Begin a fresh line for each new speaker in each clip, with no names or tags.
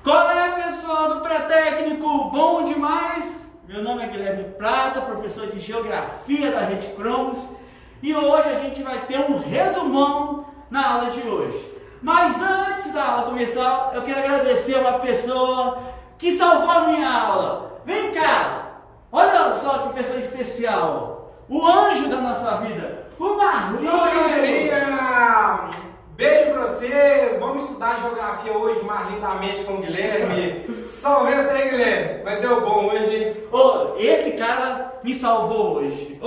Qual é, pessoal do pré-técnico? Bom demais? Meu nome é Guilherme Prata, professor de Geografia da Rede Cromos, e hoje a gente vai ter um resumão na aula de hoje. Mas antes da aula começar, eu quero agradecer uma pessoa que salvou a minha aula. Vem cá, olha só que pessoa especial, o anjo da nossa vida, o Marlinho.
Oi, galerinha! Beijo pra vocês! Vamos estudar geografia hoje mais lindamente com o Guilherme. Salve você aí, Guilherme! Mas deu bom hoje, hein?
Esse cara me salvou hoje.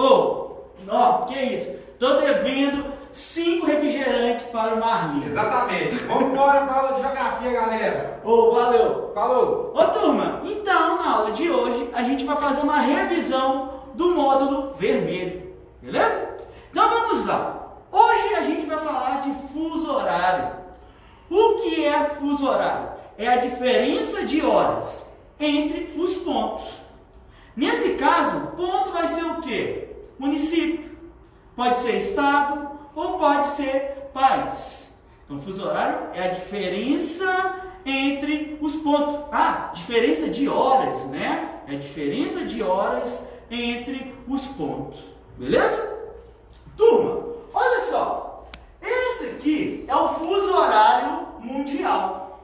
Que isso? Tô devendo 5 refrigerantes para o Marlinho.
Exatamente. Vamos embora para a aula de geografia, galera.
Valeu.
Falou!
Turma, então na aula de hoje a gente vai fazer uma revisão do módulo vermelho. Beleza? Então vamos lá. Hoje a gente vai falar de fuso horário. O que é fuso horário? É a diferença de horas entre os pontos. Nesse caso, ponto vai ser o quê? Município. Pode ser estado ou pode ser país. Então, fuso horário é a diferença entre os pontos. Diferença de horas, né? É a diferença de horas entre os pontos. Beleza? Turma, olha só, esse aqui é o fuso horário mundial.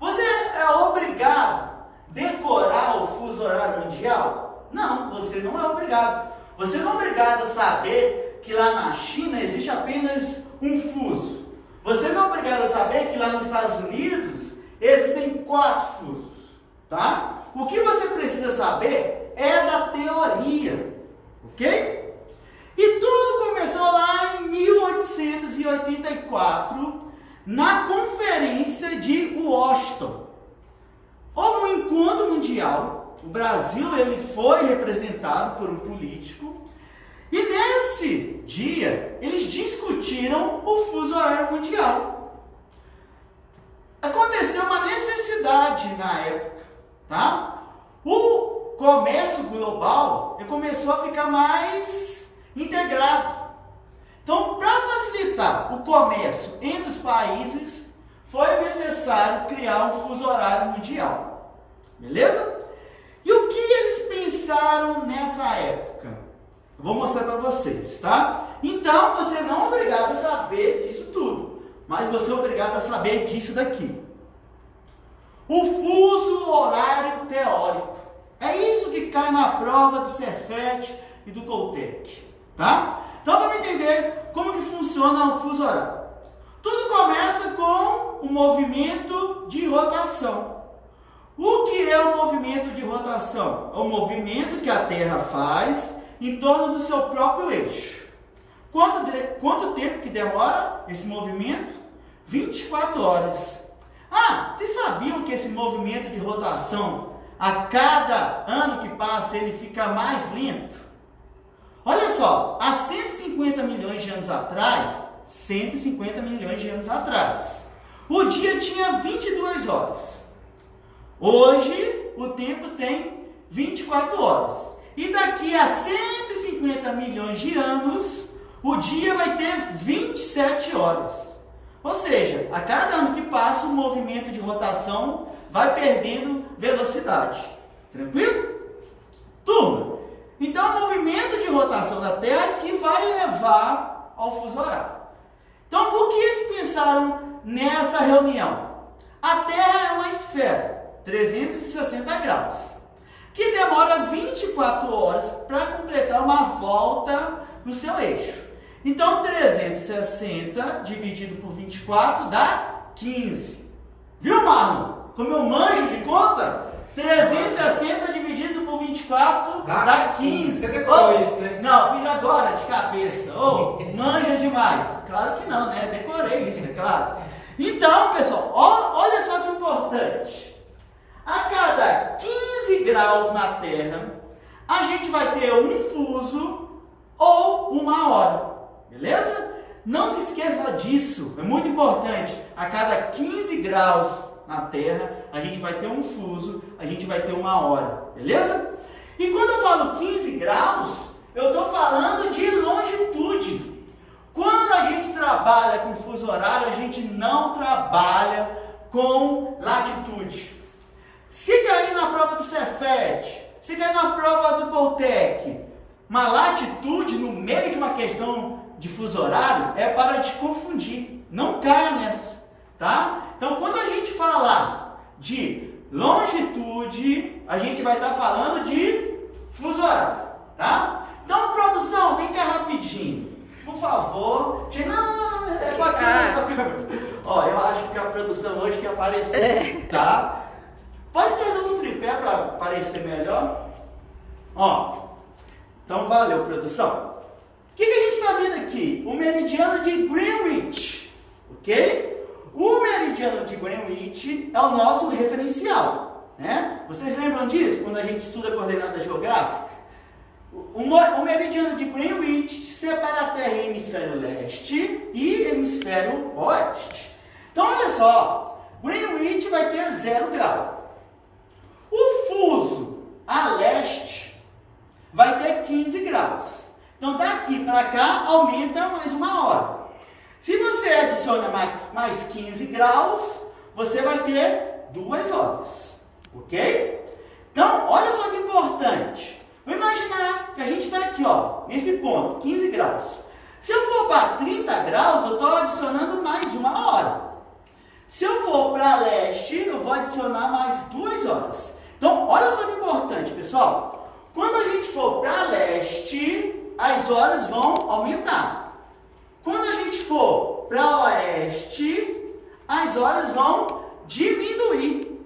Você é obrigado a decorar o fuso horário mundial? Não, você não é obrigado. Você não é obrigado a saber que lá na China existe apenas um fuso. Você não é obrigado a saber que lá nos Estados Unidos existem 4 fusos, tá? O que você precisa saber é da teoria, ok? E tudo começou lá em 1884, na Conferência de Washington. Houve um encontro mundial, o Brasil ele foi representado por um político, e nesse dia eles discutiram o fuso horário mundial. Aconteceu uma necessidade na época, tá? O comércio global começou a ficar mais integrado. Então, para facilitar o comércio entre os países, foi necessário criar um fuso horário mundial. Beleza? E o que eles pensaram nessa época? Eu vou mostrar para vocês, tá? Então, você não é obrigado a saber disso tudo, mas você é obrigado a saber disso daqui. O fuso horário teórico. É isso que cai na prova do Cefet e do Coltec. Tá? Então vamos entender como que funciona o fuso horário. Tudo começa com um movimento de rotação. O que é o movimento de rotação? É o movimento que a Terra faz em torno do seu próprio eixo. Quanto tempo que demora esse movimento? 24 horas. Vocês sabiam que esse movimento de rotação, a cada ano que passa, ele fica mais lento? Olha só, há 150 milhões de anos atrás, o dia tinha 22 horas. Hoje, o tempo tem 24 horas. E daqui a 150 milhões de anos, o dia vai ter 27 horas. Ou seja, a cada ano que passa, o movimento de rotação vai perdendo velocidade. Tranquilo? Turma, então, o movimento de rotação da Terra que vai levar ao fuso horário. Então, o que eles pensaram nessa reunião? A Terra é uma esfera, 360 graus, que demora 24 horas para completar uma volta no seu eixo. Então, 360 dividido por 24 dá 15. Viu, Marlon? Como eu manjo de conta? 360 dividido por 24 dá 15.
Você decorou isso, né?
Não, fiz agora de cabeça. Manja demais. Claro que não, né? Decorei isso, é claro. Então, pessoal, olha só que importante. A cada 15 graus na Terra, a gente vai ter um fuso ou uma hora. Beleza? Não se esqueça disso. É muito importante. A cada 15 graus na Terra, a gente vai ter um fuso, a gente vai ter uma hora, beleza? E quando eu falo 15 graus, eu estou falando de longitude. Quando a gente trabalha com fuso horário, a gente não trabalha com latitude. do Cefet, você cai numa prova do Poltec, uma latitude no meio de uma questão de fuso horário é para te confundir. Não caia nessa, tá? Então, quando a gente falar de longitude, a gente vai estar falando de fuso horário, tá? Então, produção, vem cá rapidinho. Por favor. Não, é bacana. Ó, eu acho que a produção hoje quer aparecer, tá? Pode trazer um tripé para aparecer melhor. Ó, então valeu, produção. O que a gente está vendo aqui? O meridiano de Greenwich, ok? O meridiano de Greenwich é o nosso referencial, né? Vocês lembram disso quando a gente estuda coordenada geográfica? O meridiano de Greenwich separa a Terra em hemisfério leste e hemisfério oeste. Então, olha só, Greenwich vai ter 0 grau. O fuso a leste vai ter 15 graus. Então, daqui para cá, aumenta mais 1 hora. Se você adiciona mais 15 graus, você vai ter 2 horas. Ok? Então, olha só que importante. Vamos imaginar que a gente está aqui, ó, nesse ponto, 15 graus. Se eu for para 30 graus, eu estou adicionando mais 1 hora. Se eu for para leste, eu vou adicionar mais 2 horas. Então, olha só que importante, pessoal. Quando a gente for para leste, as horas vão aumentar. Quando a gente for para oeste, as horas vão diminuir,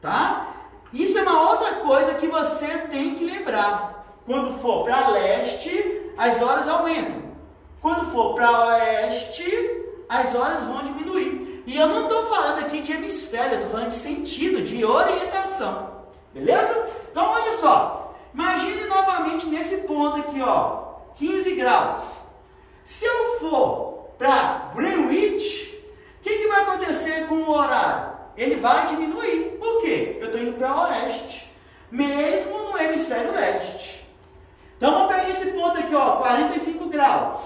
tá? Isso é uma outra coisa que você tem que lembrar. Quando for para leste, as horas aumentam. Quando for para oeste, as horas vão diminuir. E eu não estou falando aqui de hemisfério, eu estou falando de sentido, de orientação. Beleza? Então, olha só. Imagine novamente nesse ponto aqui, ó, 15 graus. Se eu for para Greenwich, o que vai acontecer com o horário? Ele vai diminuir. Por quê? Eu estou indo para o oeste, mesmo no hemisfério leste. Então, vamos pegar esse ponto aqui, ó, 45 graus.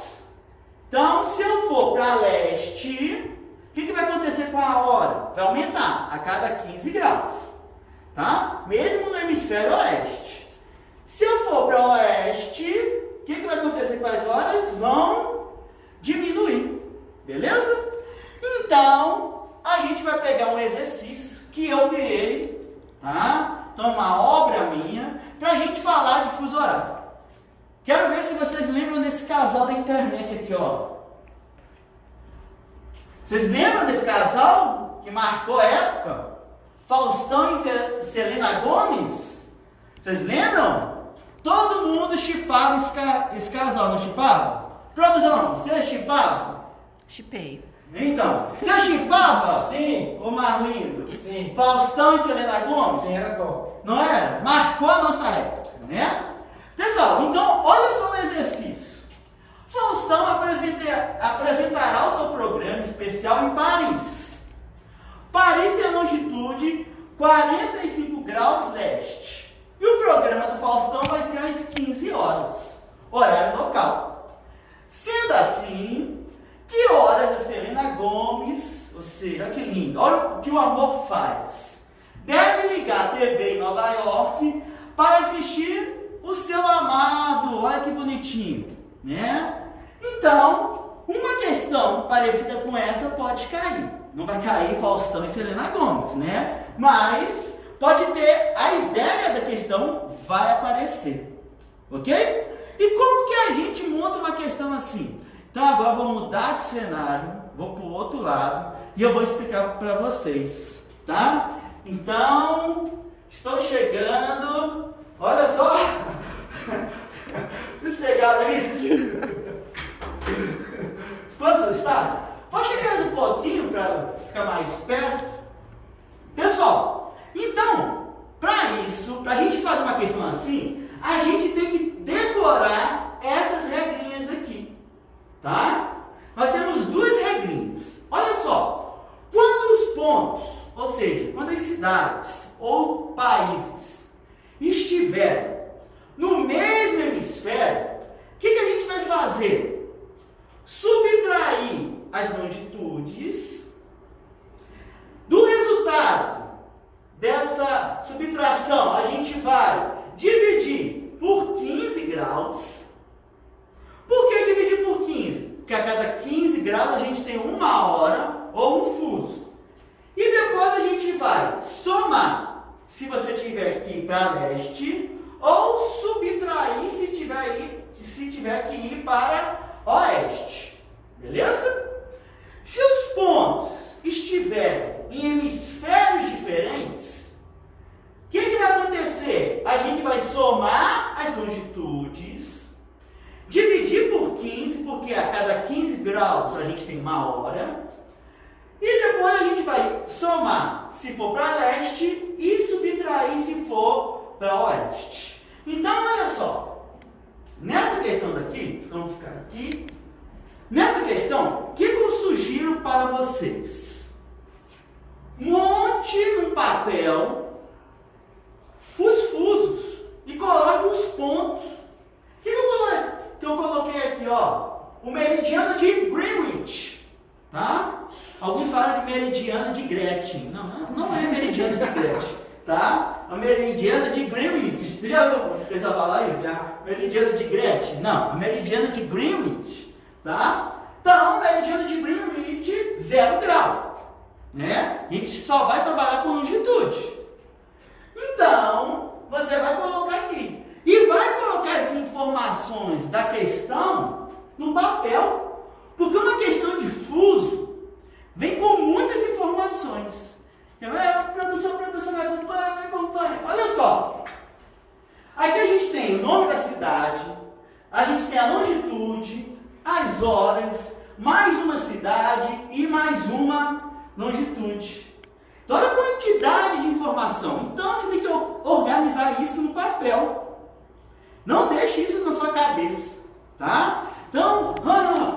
Então, se eu for para leste, o que vai acontecer com a hora? Vai aumentar a cada 15 graus, tá? Mesmo no hemisfério oeste. Se eu for para o oeste, o que vai acontecer com as horas? Vão diminuir, beleza? Então, a gente vai pegar um exercício que eu criei, tá? Então, uma obra minha, para a gente falar de fuso horário. Quero ver se vocês lembram desse casal da internet aqui, ó. Vocês lembram desse casal que marcou a época? Faustão e Selena Gomez? Vocês lembram? Todo mundo chipava esse casal, não chipava? Produção, você chipava?
Chipei.
Então, você chipava?
Sim.
O Marlindo?
Sim.
Faustão e Selena Gomez?
Sim, era top.
Não era? Marcou a nossa época, né? Pessoal, então, olha só o exercício. Faustão apresentará o seu programa especial em Paris. Paris tem a longitude 45 graus leste. E o programa do Faustão vai ser às 15 horas, horário local. Sendo assim, que horas a Selena Gomez, ou seja, que lindo, olha o que o amor faz. Deve ligar a TV em Nova York para assistir o seu amado, olha que bonitinho, né? Então, uma questão parecida com essa pode cair. Não vai cair Faustão e Selena Gomez, né? Mas pode ter, a ideia da questão vai aparecer, ok? E como que a gente monta uma questão assim? Então agora eu vou mudar de cenário, vou para o outro lado e eu vou explicar para vocês, tá? Então, estou chegando, olha só, vocês pegaram isso? Posso estar? Pode chegar mais um pouquinho para ficar mais perto? Pessoal, então, para isso, para a gente fazer uma questão assim, a gente tem que decorar essas regrinhas aqui, tá? Nós temos 2 regrinhas. Olha só, quando os pontos, ou seja, quando as cidades ou países estiverem no mesmo hemisfério, o que a gente vai fazer? Subtrair as longitudes do resultado dessa subtração, a gente vai dividir por 15 graus. Por que dividir por 15? Porque a cada 15 graus a gente tem 1 hora ou um fuso. E depois a gente vai somar, se você tiver que ir para leste, ou subtrair se tiver que ir para oeste. Beleza? Se os pontos estiverem em hemisférios diferentes, o que vai acontecer? A gente vai somar as longitudes, dividir por 15, porque a cada 15 graus a gente tem 1 hora, e depois a gente vai somar se for para leste e subtrair se for para oeste. Então, olha só, nessa questão daqui, vamos ficar aqui, nessa questão, o que eu sugiro para vocês? Monte no papel os fusos e coloque os pontos. O que eu coloquei aqui, ó? O meridiano de Greenwich, tá? Alguns falam de meridiano de Greenwich. Não é meridiano de Greenwich, tá? É o meridiano de Greenwich. Você já ouviu o pessoal falar isso? Meridiano de Greenwich? Não, meridiano de Greenwich, tá? Então, o meridiano de Greenwich, 0 grau, né? A gente só vai trabalhar com longitude. Então, você vai colocar aqui. E vai colocar as informações da questão no papel. Porque uma questão de fuso vem com muitas informações. Produção, me acompanha. Olha só. Aqui a gente tem o nome da cidade, a gente tem a longitude, as horas, mais uma cidade e mais uma longitude. Toda a quantidade de informação. Então você tem que organizar isso no papel. Não deixe isso na sua cabeça, tá? Então,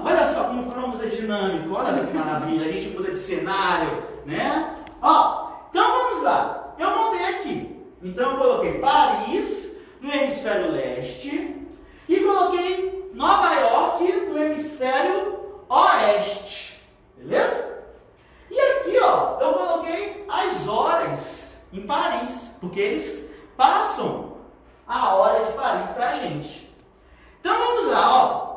olha só como o Cromos é dinâmico, olha só que maravilha, a gente muda de cenário, né? Ó, então vamos lá, eu montei aqui. Então eu coloquei Paris no hemisfério leste e coloquei Nova York no hemisfério oeste, beleza? E aqui, ó, eu coloquei as horas em Paris, porque eles passam a hora de Paris para a gente. Então vamos lá, ó.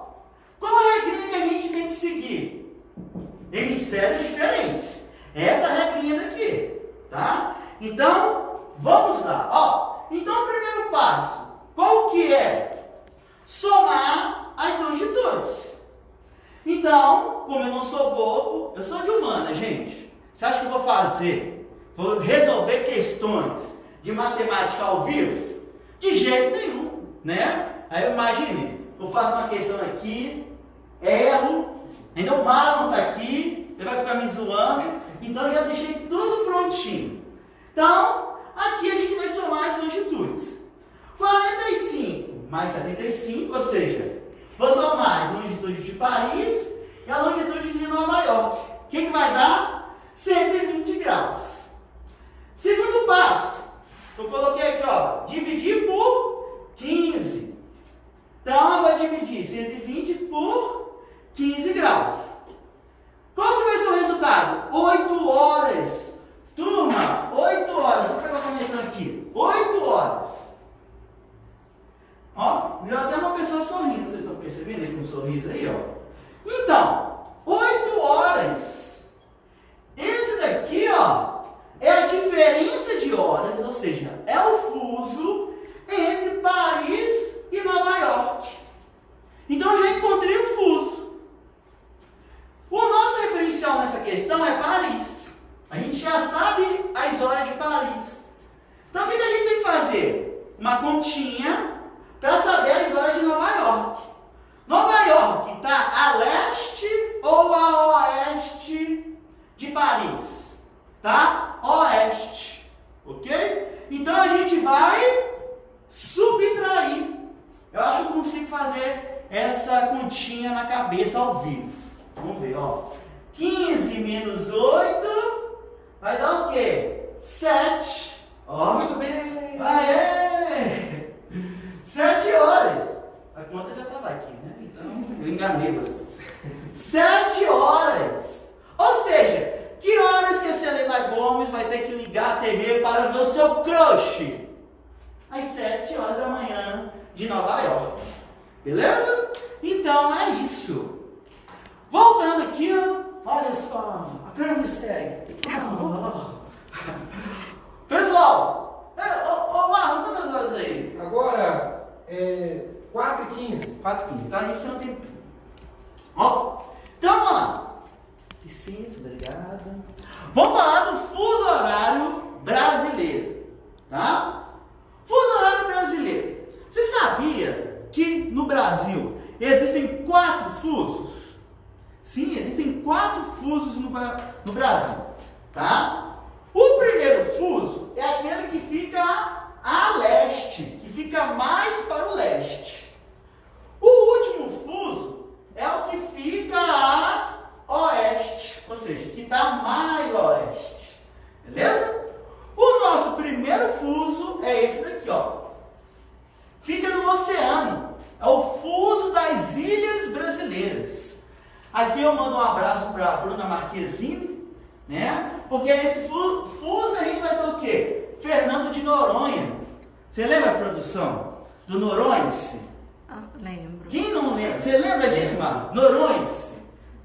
Qual a regrinha que a gente tem que seguir? Hemisférios diferentes. Essa regrinha daqui, tá? Então, vamos lá, ó. Então, o primeiro passo, qual que é? Somar as longitudes. Então, como eu não sou bobo, eu sou de humana, gente. Você acha que eu vou resolver questões de matemática ao vivo? De jeito nenhum, né? Aí imagine, eu faço uma questão aqui, erro, ainda o Marlon está aqui, ele vai ficar me zoando, então eu já deixei tudo prontinho. Então, aqui a gente vai somar as longitudes. 45 mais 75, ou seja, vou somar as longitudes de Paris e a longitude de Nova York. O que vai dar? 120 graus. Segundo passo, eu coloquei aqui, ó, dividir por 15. Então, eu vou dividir 120 por 15 graus. Qual que vai ser o resultado? 8 horas. Turma, 8 horas. Vou pegar o canetão aqui. 8 horas. Ó, virou até uma pessoa sorrindo. Vocês estão percebendo aí com um sorriso aí, ó? Então, 8 horas. Esse daqui, ó, é a diferença de horas, ou seja, é o fuso entre Paris e Nova York. Então eu já encontrei o fuso. O nosso referencial nessa questão é Paris. A gente já sabe as horas de Paris. Então o que a gente tem que fazer? Uma continha para saber as horas de Nova York. Nova York está a leste ou a oeste de Paris? Tá? Oeste. Ok? Então a gente vai subtrair. Eu acho que eu consigo fazer essa continha na cabeça ao vivo. Vamos ver, ó. 15 menos 8 vai dar o quê? 7. Ó.
Muito bem.
Aê! 7 horas. A conta já estava aqui, né? Então eu enganei vocês. 7 horas. Ou seja, que horas que a Selena Gomes vai ter que ligar a TV para ver o seu crush às 7 horas da manhã de Nova York. Beleza? Então é isso. Voltando aqui, olha só, a câmera me segue. Pessoal, ô Marlon, quantas horas aí?
Agora é 4h15.
4h15, tá? A gente não tem. Ó, então vamos lá. Licença, obrigado. Vamos falar do fuso horário brasileiro, tá? Fuso horário brasileiro. Você sabia que no Brasil existem 4 fusos? Sim, existem 4 fusos no Brasil, tá? O primeiro fuso é aquele que fica a leste, que fica mais para o leste. O último fuso é o que fica a oeste, ou seja, que está mais a oeste. Beleza? O nosso primeiro fuso é esse daqui, ó. Fica no oceano. É o fuso das Ilhas Brasileiras. Aqui eu mando um abraço para a Bruna Marquezine, né? Porque nesse fuso a gente vai ter o quê? Fernando de Noronha. Você lembra a produção do Noronhense?
Ah, lembro.
Quem não lembra? Você lembra disso, Mar? Noronhense,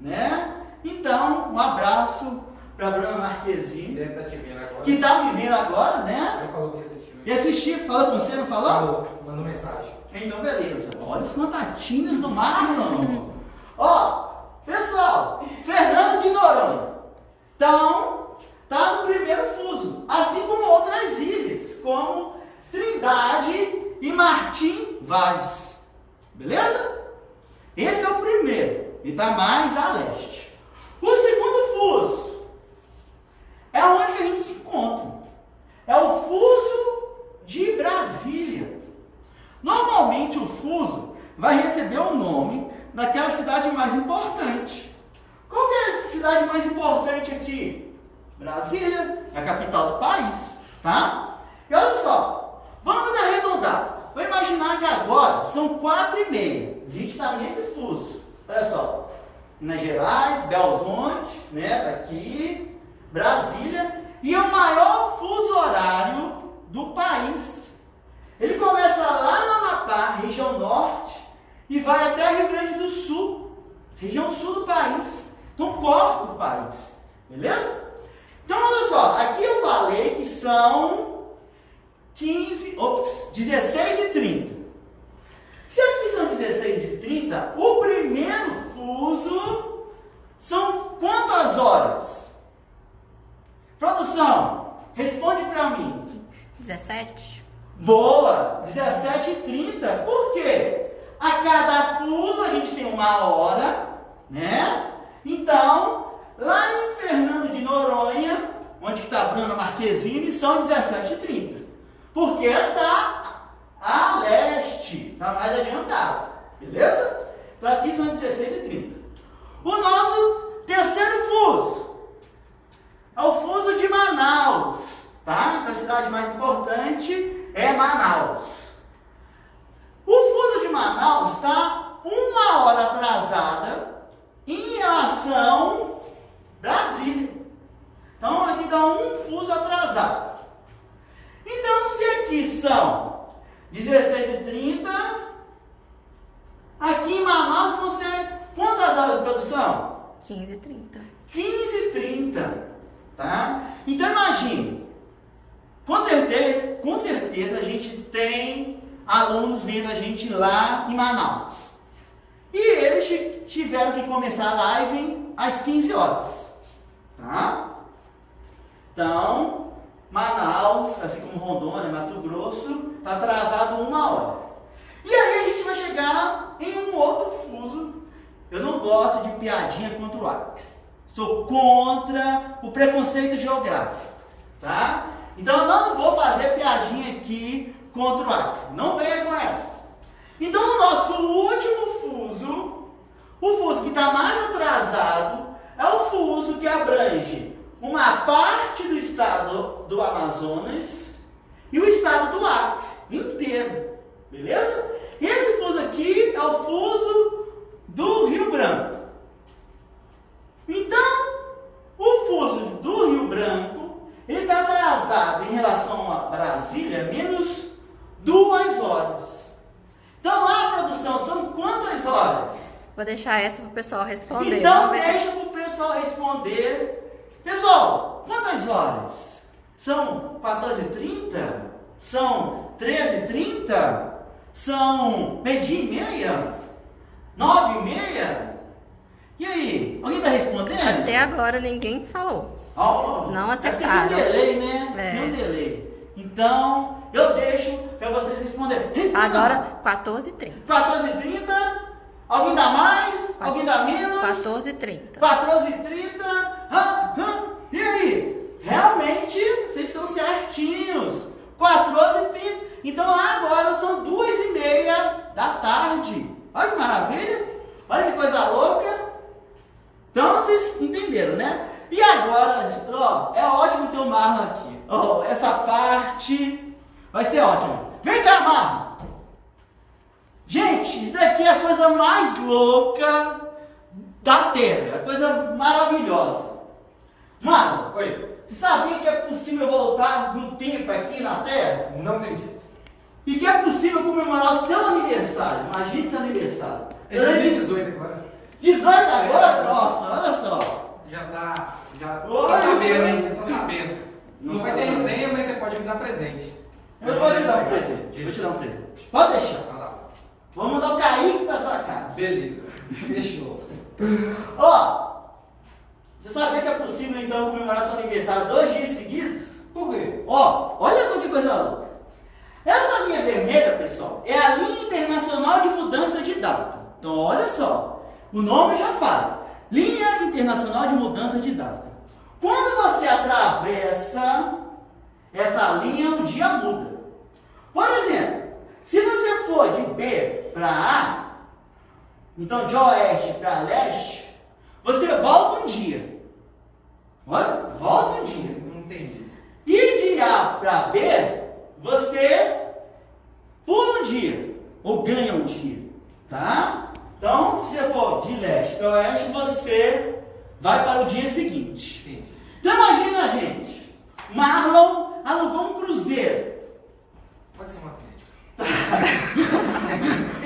né? Então, um abraço para a Bruna Marquezine.
Deve estar te vendo agora.
Que está me vendo agora, né?
Ele falou que assistiu.
E assistir, fala com você, não falou?
Falou, mandou mensagem.
Então, beleza. Olha os contatinhos do Marlon. Ó, pessoal, Fernando de Noronha. Então, tá no primeiro fuso. Assim como outras ilhas, como Trindade e Martim Vaz. Beleza? Esse é o primeiro. E está mais a leste. O segundo fuso é onde que a gente se encontra. É o fuso de Brasília. Normalmente o fuso vai receber o nome daquela cidade mais importante. Qual que é a cidade mais importante aqui? Brasília, é a capital do país, tá? E olha só, vamos arredondar. Vou imaginar que agora são 4h30. A gente está nesse fuso. Olha só, Minas Gerais, Belo Horizonte, né? Daqui, Brasília. E é o maior fuso horário do país. Ele começa lá no Amapá, região norte, e vai até Rio Grande do Sul, região sul do país. Então corta o país, beleza? Então olha só, aqui eu falei que são 16h30. Se aqui são 16h30, o primeiro fuso são quantas horas? Produção, responde para mim.
17?
Boa! 17h30. Por quê? A cada fuso a gente tem 1 hora, né? Então, lá em Fernando de Noronha, onde está a Bruna Marquezine, são 17h30. Porque está a leste, está mais adiantado. Beleza? Então aqui são 16h30. O nosso terceiro fuso é o fuso de Manaus, tá? Então a cidade mais importante é Manaus. O fuso de Manaus está 1 hora atrasada em relação a Brasília. Então aqui está um fuso atrasado. Então se aqui são 16h30, aqui em Manaus vão ser quantas horas de produção?
15h30.
15h30, tá? Então imagine, com certeza a gente tem alunos vendo a gente lá em Manaus. E eles tiveram que começar a live às 15 horas, tá? Então, Manaus, assim como Rondônia, Mato Grosso, está atrasado 1 hora. E aí a gente vai chegar em um outro fuso. Eu não gosto de piadinha contra o Acre. Sou contra o preconceito geográfico, tá? Então eu não vou fazer piadinha aqui contra o Acre. Não venha com essa. Então o nosso último fuso, o fuso que está mais atrasado, é o fuso que abrange uma parte do estado do Amazonas e o estado do Acre inteiro. Beleza? Esse fuso aqui é o fuso do Rio Branco. Então, o fuso do Rio Branco, ele está atrasado em relação relação a Brasília, menos 2 horas. Então lá, produção, são quantas horas?
Vou deixar essa pro pessoal responder.
Então
Vamos ver se-
deixa pro pessoal responder. Pessoal, quantas horas? São 14h30? São 13h30? São 12h30? 9h30? E aí? Alguém está respondendo?
Até agora ninguém falou. Não
É porque
acertaram.
tem um delay, né?
É.
Tem um delay. Então, eu deixo para vocês responderem. Responda.
Agora, 14h30.
14h30? Alguém dá mais? Alguém dá menos?
14h30.
14h30? E aí? Realmente, vocês estão certinhos. 14h30. Então, agora são 2h30 da tarde. Olha que maravilha. Olha que coisa louca. Então, vocês entenderam, né? E agora, ó, é ótimo ter o Marlon aqui. Ó, essa parte vai ser ótima. Vem cá, Marlon. Gente, isso daqui é a coisa mais louca da Terra. É a coisa maravilhosa. Marlon,
Oi,
você sabia que é possível voltar no tempo aqui na Terra?
não acredito.
E que é possível comemorar o seu aniversário? Imagine seu aniversário.
Ele tem 18 agora.
18 agora? Nossa, olha só.
Já tá
Oi.
sabendo, hein? Já tá sabendo.
Não
Não vai ter
sabe.
resenha, mas você pode me dar presente.
Eu vou te dar um presente. Vou te dar um presente. Pode deixar.
Então tá.
Vamos mandar o Kaique pra sua casa.
Beleza. Fechou.
Ó, você sabia que é possível então comemorar seu aniversário 2 dias seguidos?
Por quê?
Ó, olha só que coisa louca. Essa linha vermelha, pessoal, é a linha internacional de mudança de data. Então, olha só, o nome já fala. Linha internacional de mudança de data. Quando você atravessa essa linha, o dia muda. Por exemplo, se você for de B para A, então de oeste para leste, você volta um dia. Olha, volta um dia.
Não entendi.
E de A para B, você pula um dia, ou ganha um dia, tá? Então, se você for de leste para oeste, você vai para o dia seguinte.
Entendi.
Então, imagina, gente, Marlon alugou um cruzeiro.
Pode ser um Atlético.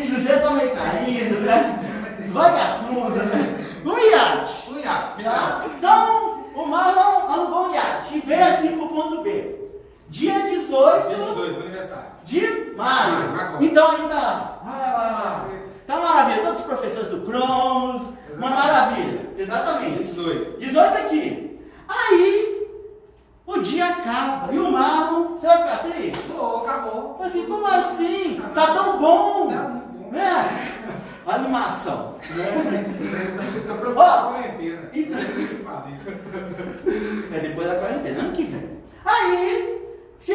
O cruzeiro tá meio caindo, né?
Pode ser.
Vagabundo, né? Um iate.
Um iate,
Tá?
obrigado.
Então, o Marlon alugou um iate e veio aqui para o ponto B. Dia 18
Dia 18, meu aniversário.
de maio.
Agora.
Então a gente tá lá. Tá maravilha. Todos os professores do Cromos. Uma maravilha.
Dia
Exatamente.
18.
18 aqui. Aí, o dia acaba. E o Marlon, você vai ficar triste?
Pô, acabou.
Assim, como assim? Tá tão bom.
Tá muito bom.
É. Animação.
Tá preocupado
Ó,
com a quarentena.
então-
Não tem o que fazer.
É depois da quarentena, ano que vem. Aí, se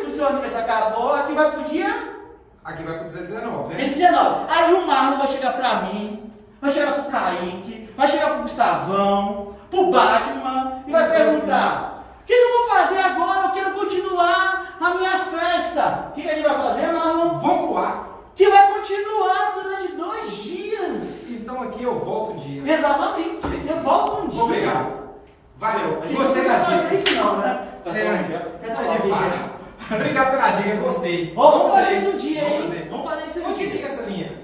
o seu aniversário acabou, aqui vai pro dia
Aqui vai pro 219,
dia
né?
19. Aí o Marlon vai chegar pra mim, vai chegar pro Kaique, vai chegar pro Gustavão, pro Batman e vai perguntar: o que eu vou fazer agora? Eu quero continuar a minha festa. O que a gente vai fazer, Marlon?
Vamos pro ar.
Que vai continuar durante 2 dias.
Então aqui eu volto um dia.
Exatamente. Você volta um dia.
Obrigado. Valeu.
A gente
Gostei
não
da
vai fazer
dica.
isso não, né? Fazer um dia. Quer dar uma beijinha?
Obrigado pela dica, gostei.
Ó, vamos fazer isso um dia,
Vamos
hein?
fazer.
Vamos fazer isso um
Onde
dia.
fica essa linha?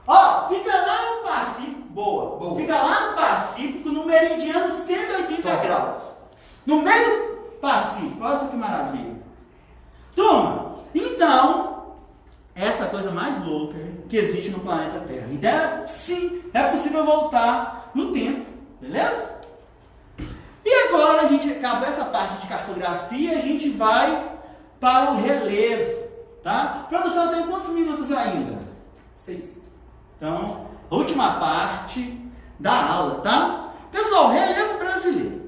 Ó, fica lá no Pacífico, boa.
Boa.
Fica lá no Pacífico, no meridiano 180
Top.
graus. No meio do Pacífico, olha só que maravilha. Turma, então, essa é a coisa mais louca que existe no planeta Terra. Então, sim, é possível voltar no tempo, beleza? E agora a gente acabou essa parte de cartografia, a gente vai para o relevo, tá? Produção, tem quantos minutos ainda?
6.
Então, a última parte da aula, tá? Pessoal, relevo brasileiro.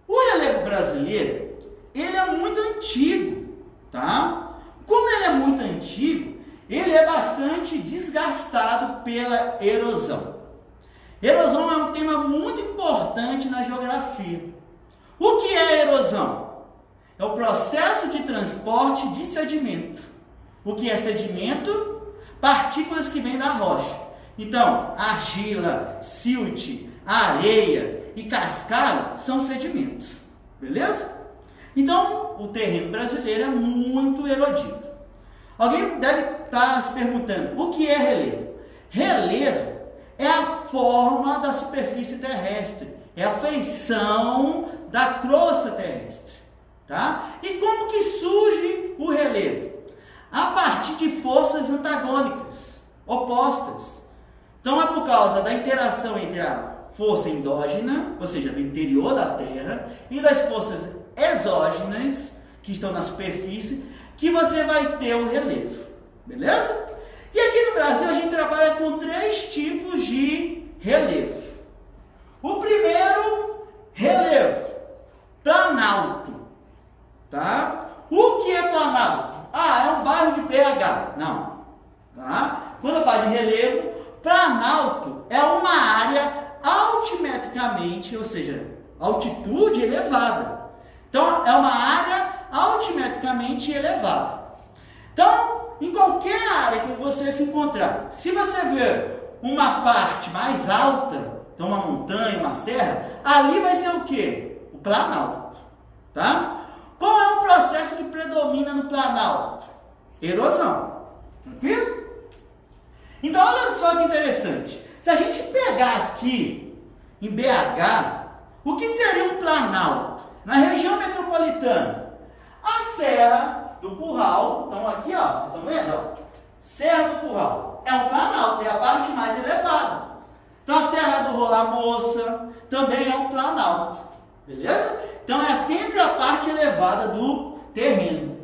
O relevo brasileiro, ele é muito antigo, tá? Como ele é muito antigo, ele é bastante desgastado pela erosão. Erosão é um tema muito importante na geografia. O que é erosão? É o processo de transporte de sedimento. O que é sedimento? Partículas que vêm da rocha. Então, argila, silt, areia e cascalho são sedimentos. Beleza? Então, o terreno brasileiro é muito erodido. Alguém deve estar se perguntando, o que é relevo? Relevo é a forma da superfície terrestre, é a feição da crosta terrestre, tá? E como que surge o relevo? A partir de forças antagônicas, opostas. Então é por causa da interação entre a força endógena, ou seja, do interior da Terra, e das forças exógenas, que estão na superfície, que você vai ter o relevo, beleza? E aqui no Brasil a gente trabalha com 3 tipos de relevo. O primeiro, relevo planalto, tá? O que é planalto? Ah, é um bairro de PH. Não, tá? Quando eu falo de relevo, planalto é uma área altimetricamente, ou seja, altitude elevada. Então, é uma área altimetricamente elevada. Então, em qualquer área que você se encontrar, se você ver uma parte mais alta, então uma montanha, uma serra, ali vai ser o quê? O planalto, tá? Qual é o processo que predomina no planalto? Erosão, tranquilo? Então, olha só que interessante. Se a gente pegar aqui, em BH, o que seria um planalto? Na região metropolitana, a Serra do Curral, então aqui, ó, vocês estão vendo? Ó, Serra do Curral é um planalto, é a parte mais elevada. Então, a Serra do Rolar Moça também é um planalto, beleza? Então, é sempre a parte elevada do terreno.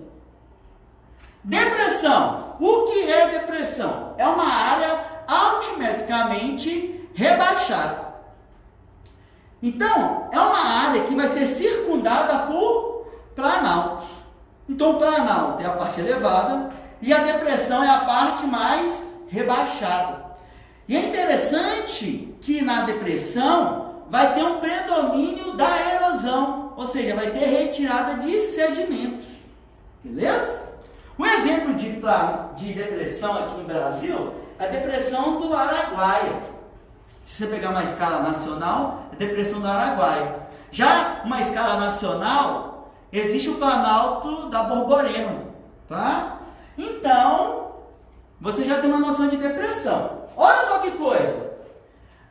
Depressão. O que é depressão? É uma área altimetricamente rebaixada. Então, é uma área que vai ser circundada por planaltos. Então, o planalto é a parte elevada e a depressão é a parte mais rebaixada. E é interessante que na depressão vai ter um predomínio da erosão, ou seja, vai ter retirada de sedimentos. Beleza? Um exemplo de depressão aqui no Brasil é a depressão do Araguaia. Se você pegar uma escala nacional, é a depressão do Araguaia. Já uma escala nacional, existe o planalto da Borborema, tá? Então, você já tem uma noção de depressão. Olha só que coisa.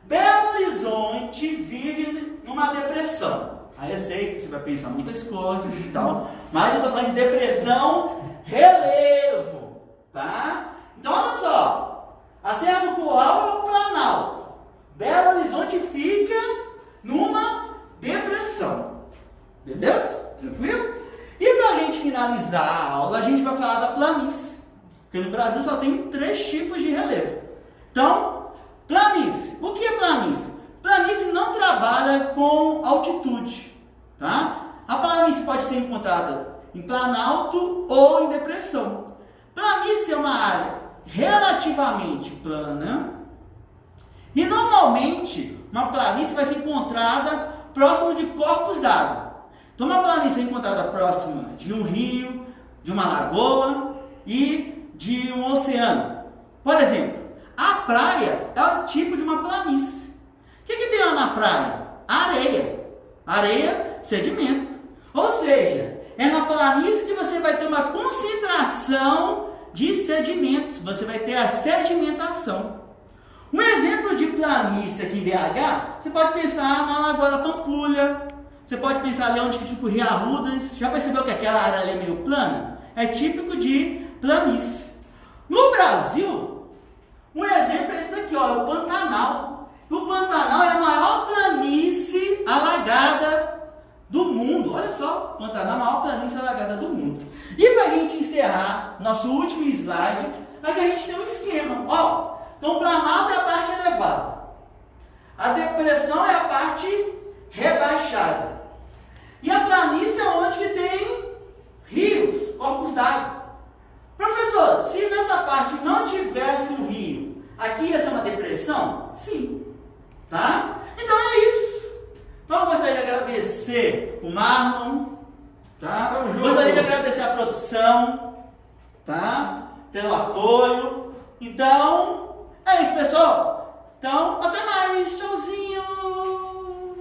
Belo Horizonte vive numa depressão. Aí eu sei que você vai pensar muitas coisas e tal, mas eu estou falando de depressão relevo, tá? Então, olha só. A Serra do Curral é o planalto. Belo Horizonte fica numa depressão. Beleza? Tranquilo? E para a gente finalizar a aula, a gente vai falar da planície. Porque no Brasil só tem 3 tipos de relevo. Então, planície. O que é planície? Planície não trabalha com altitude, tá? A planície pode ser encontrada em planalto ou em depressão. Planície é uma área relativamente plana e normalmente uma planície vai ser encontrada próximo de corpos d'água. Então, uma planície é encontrada próxima de um rio, de uma lagoa e de um oceano. Por exemplo, a praia é o tipo de uma planície. O que tem lá na praia? Areia. Areia, sedimento. Ou seja, é na planície que você vai ter uma concentração de sedimentos. Você vai ter a sedimentação. Um exemplo de planície aqui em BH, você pode pensar na Lagoa da Pampulha. Você pode pensar ali onde fica o Rio Arrudas. Já percebeu que aquela área ali é meio plana? É típico de planície. No Brasil, um exemplo é esse daqui, ó, é o Pantanal. O Pantanal é a maior planície alagada do mundo. Olha só, o Pantanal é a maior planície alagada do mundo. E para a gente encerrar nosso último slide, aqui a gente tem um esquema. Ó, então o planalto é a parte elevada. A depressão é a parte rebaixada. E a planície é onde que tem rios, corpos d'água. Professor, se nessa parte não tivesse um rio, aqui ia ser uma depressão? Sim. Tá? Então é isso. Então eu gostaria de agradecer o Marlon, tá? Gostaria de agradecer a produção, tá? Pelo apoio. Então, é isso, pessoal. Então, até mais. Tchauzinho.